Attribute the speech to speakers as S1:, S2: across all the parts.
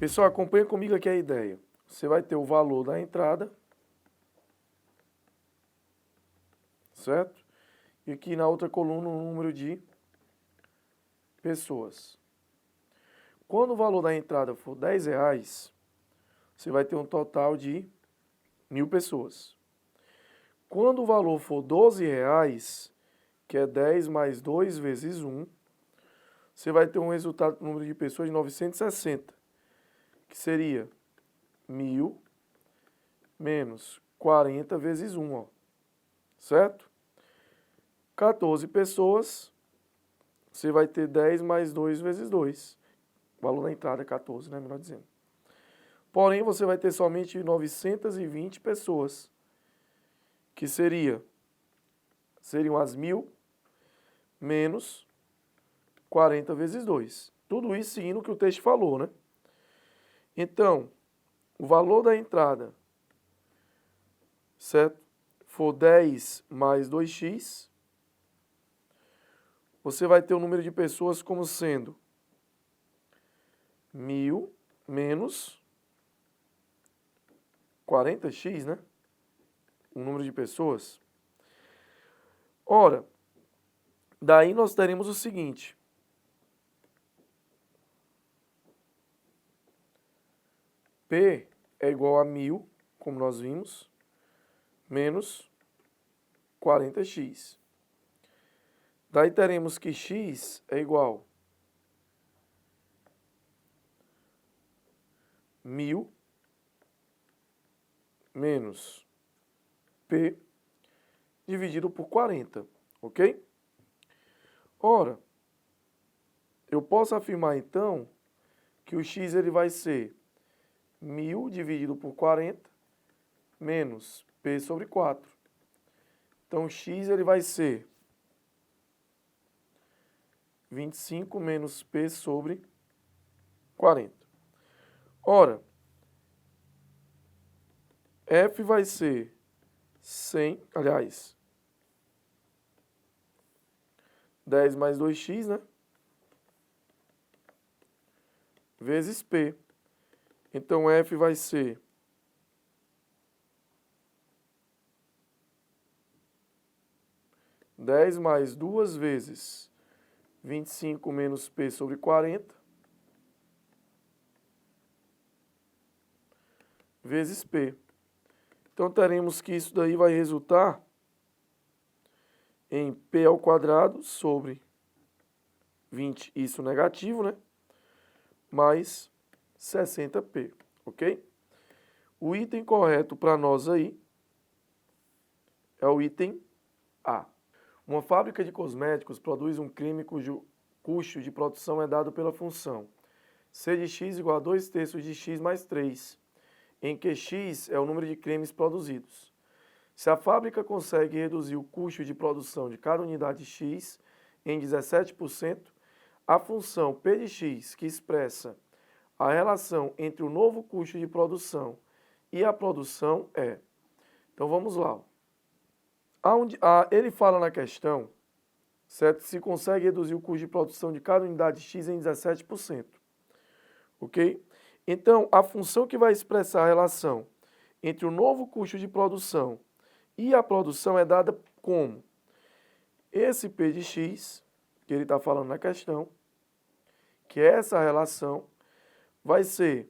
S1: Pessoal, acompanha comigo aqui a ideia. Você vai ter o valor da entrada, certo? E aqui na outra coluna o número de pessoas. Quando o valor da entrada for R$10, você vai ter um total de 1.000 pessoas. Quando o valor for R$12, que é 10 mais 2 vezes 1, você vai ter um resultado do número de pessoas de 960, que seria 1.000 menos 40 vezes 1, ó, certo? 14 pessoas, você vai ter 10 mais 2 vezes 2. O valor da entrada é 14, né? Melhor dizendo. Porém, você vai ter somente 920 pessoas, que seriam as 1.000 menos 40 vezes 2. Tudo isso seguindo o que o texto falou, né? Então, o valor da entrada, certo? For 10 mais 2x, você vai ter o número de pessoas como sendo 1.000 menos 40x, né? O número de pessoas. Ora, daí nós teremos o seguinte. P é igual a 1.000, como nós vimos, menos 40x. Daí teremos que x é igual a 1.000 menos P dividido por 40, ok? Ora, eu posso afirmar então que o x ele vai ser 1.000 dividido por 40 menos P sobre 4. Então, x ele vai ser 25 menos P sobre 40. Ora, F vai ser 100, aliás, 10 mais 2x, né? Vezes P. Então, F vai ser 10 mais 2 vezes 25 menos P sobre 40, vezes P. Então, teremos que isso daí vai resultar em P ao quadrado sobre 20, isso negativo, né? Mais 60P, ok? O item correto para nós aí é o item A. Uma fábrica de cosméticos produz um creme cujo custo de produção é dado pela função C de x igual a 2/3 de x mais 3, em que x é o número de cremes produzidos. Se a fábrica consegue reduzir o custo de produção de cada unidade x em 17%, a função P de x, que expressa a relação entre o novo custo de produção e a produção é... Então vamos lá. Ele fala na questão, certo? Se consegue reduzir o custo de produção de cada unidade x em 17%. Ok? Então, a função que vai expressar a relação entre o novo custo de produção e a produção é dada como esse P de x, que ele está falando na questão, que essa relação vai ser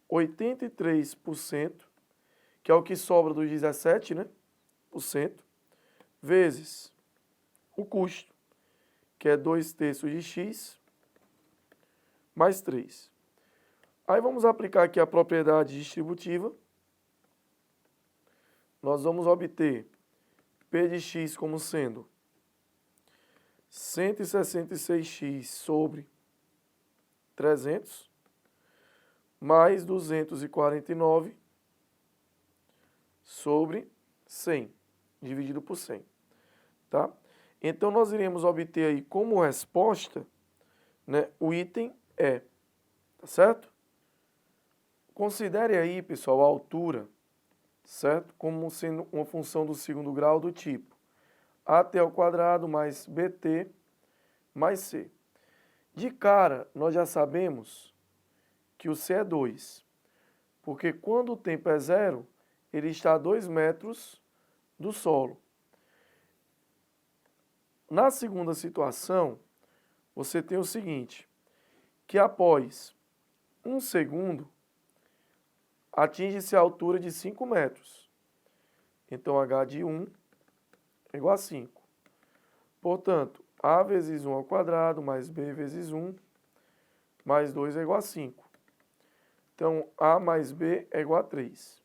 S1: 83%, que é o que sobra dos 17%, né? Vezes o custo, que é 2/3 de x mais 3. Aí vamos aplicar aqui a propriedade distributiva. Nós vamos obter P de x como sendo 166x sobre 300 mais 249 sobre 100, dividido por 100, tá? Então, nós iremos obter aí como resposta, né, o item E, tá certo? Considere aí, pessoal, a altura, certo? Como sendo uma função do segundo grau do tipo AT ao quadrado mais BT mais C. De cara, nós já sabemos que o C é 2. Porque quando o tempo é 0, ele está a 2 metros do solo. Na segunda situação, você tem o seguinte, que após 1 segundo, atinge-se a altura de 5 metros. Então, h de 1 é igual a 5. Portanto, a vezes 1 ao quadrado mais b vezes 1 mais 2 é igual a 5. Então, a mais b é igual a 3.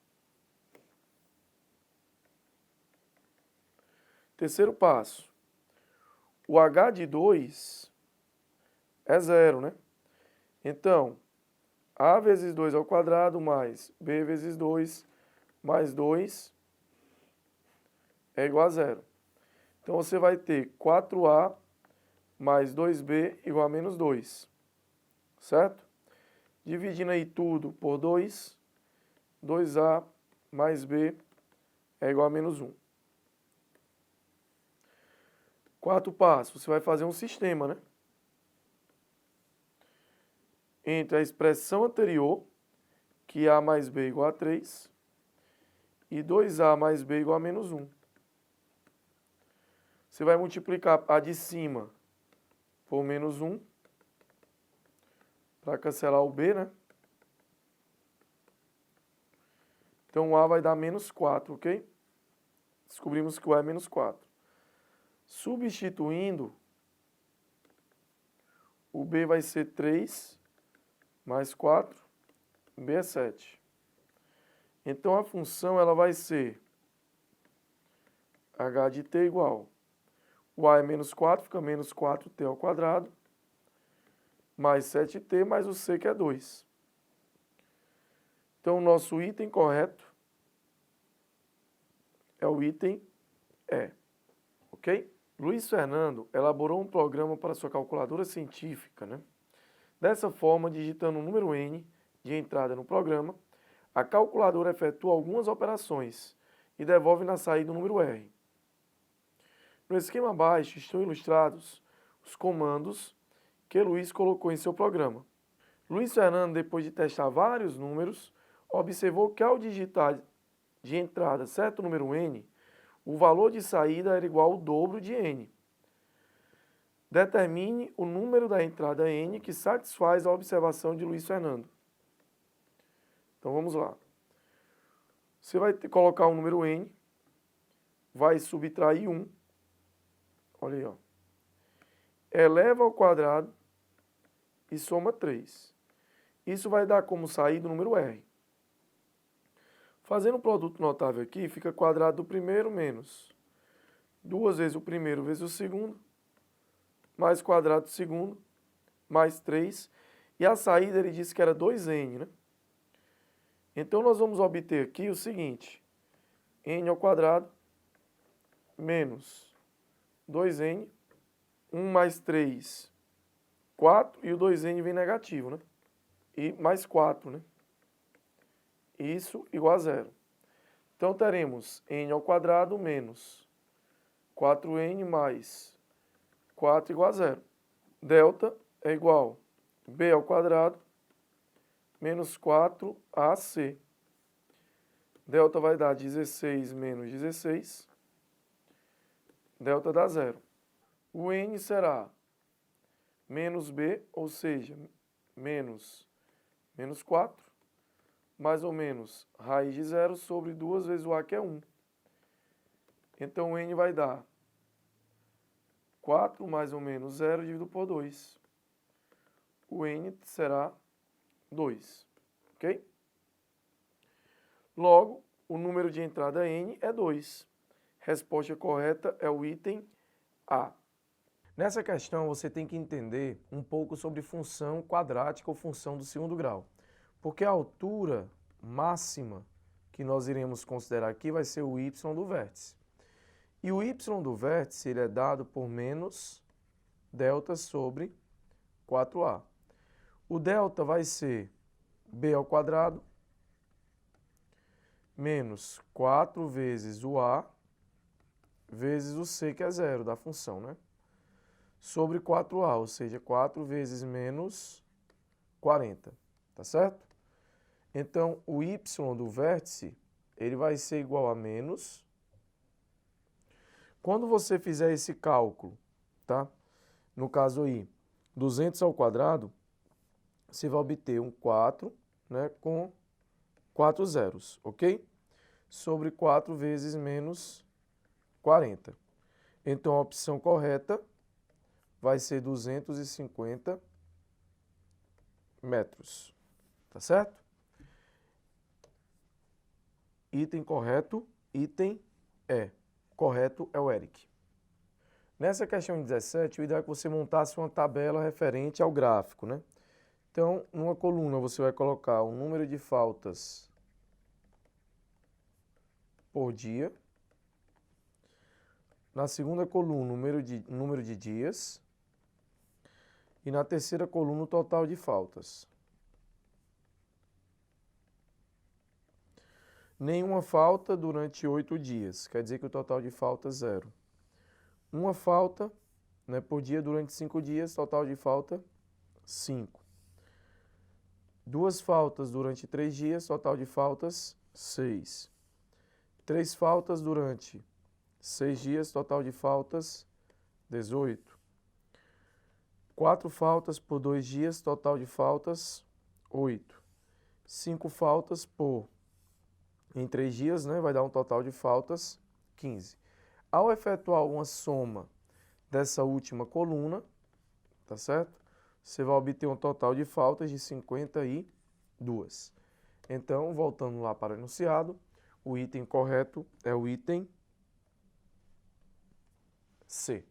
S1: Terceiro passo. O h de 2 é 0, né? Então, a vezes 2 ao quadrado mais b vezes 2 mais 2 é igual a 0. Então, você vai ter 4a mais 2b igual a menos 2. Certo? Dividindo aí tudo por 2, 2a mais b é igual a menos 1. Quarto passo, você vai fazer um sistema, né? Entre a expressão anterior, que a mais b igual a 3, e 2a mais b igual a menos 1. Você vai multiplicar a de cima por menos 1, para cancelar o b, né? Então, o a vai dar menos 4, ok? Descobrimos que o a é menos 4. Substituindo, o b vai ser 3 mais 4, b é 7. Então, a função ela vai ser h de t igual, o a é menos 4, fica menos 4t ao quadrado, mais 7t mais o c que é 2. Então, o nosso item correto é o item E, ok? Luiz Fernando elaborou um programa para sua calculadora científica, né? Dessa forma, digitando o número n de entrada no programa, a calculadora efetua algumas operações e devolve na saída o número R. No esquema abaixo estão ilustrados os comandos que Luiz colocou em seu programa. Luiz Fernando, depois de testar vários números, observou que ao digitar de entrada certo número n, o valor de saída era igual ao dobro de n. Determine o número da entrada n que satisfaz a observação de Luiz Fernando. Então vamos lá. Você vai colocar o número n, vai subtrair 1. Olha aí, ó. Eleva ao quadrado e soma 3. Isso vai dar como saída o número r. Fazendo um produto notável aqui, fica quadrado do primeiro menos 2 vezes o primeiro vezes o segundo, mais quadrado do segundo, mais 3. E a saída ele disse que era 2n, né? Então, nós vamos obter aqui o seguinte, n ao quadrado menos 2n, 1 mais 3, 4, e o 2n vem negativo, né? E mais 4, né? Isso igual a 0. Então, teremos n ao quadrado menos 4n mais 4 igual a 0. Delta é igual a b ao quadrado menos 4ac. Delta vai dar 16 menos 16. Delta dá 0. O n será menos b, ou seja, menos 4, mais ou menos raiz de 0 sobre 2 vezes o a, que é 1. Então, o n vai dar 4 mais ou menos 0 dividido por 2. O n será 2, ok? Logo, o número de entrada n é 2. Resposta correta é o item A. Nessa questão, você tem que entender um pouco sobre função quadrática ou função do segundo grau. Porque a altura máxima que nós iremos considerar aqui vai ser o y do vértice. E o y do vértice ele é dado por menos delta sobre 4a. O delta vai ser b ao quadrado menos 4 vezes o a vezes o c, que é 0 da função, né? Sobre 4a, ou seja, 4 vezes menos 40. tá certo? Então, o y do vértice, ele vai ser igual a menos. Quando você fizer esse cálculo, tá? No caso aí, 200 ao quadrado, você vai obter um 4, né, com 4 zeros, ok? Sobre 4 vezes menos 40. Então, a opção correta vai ser 250 metros, tá certo? Item correto, item E. Correto é o Eric. Nessa questão 17, o ideal é que você montasse uma tabela referente ao gráfico, né? Então, numa coluna você vai colocar o número de faltas por dia. Na segunda coluna, o número de dias. E na terceira coluna, o total de faltas. Nenhuma falta durante 8 dias, quer dizer que o total de faltas é 0. Uma falta, né, por dia durante 5 dias, total de falta 5. 2 faltas durante 3 dias, total de faltas 6. 3 faltas durante 6 dias, total de faltas 18. 4 faltas por 2 dias, total de faltas 8. 5 faltas em 3 dias, né, vai dar um total de faltas 15. Ao efetuar uma soma dessa última coluna, tá certo? Você vai obter um total de faltas de 52. Então, voltando lá para o enunciado, o item correto é o item C.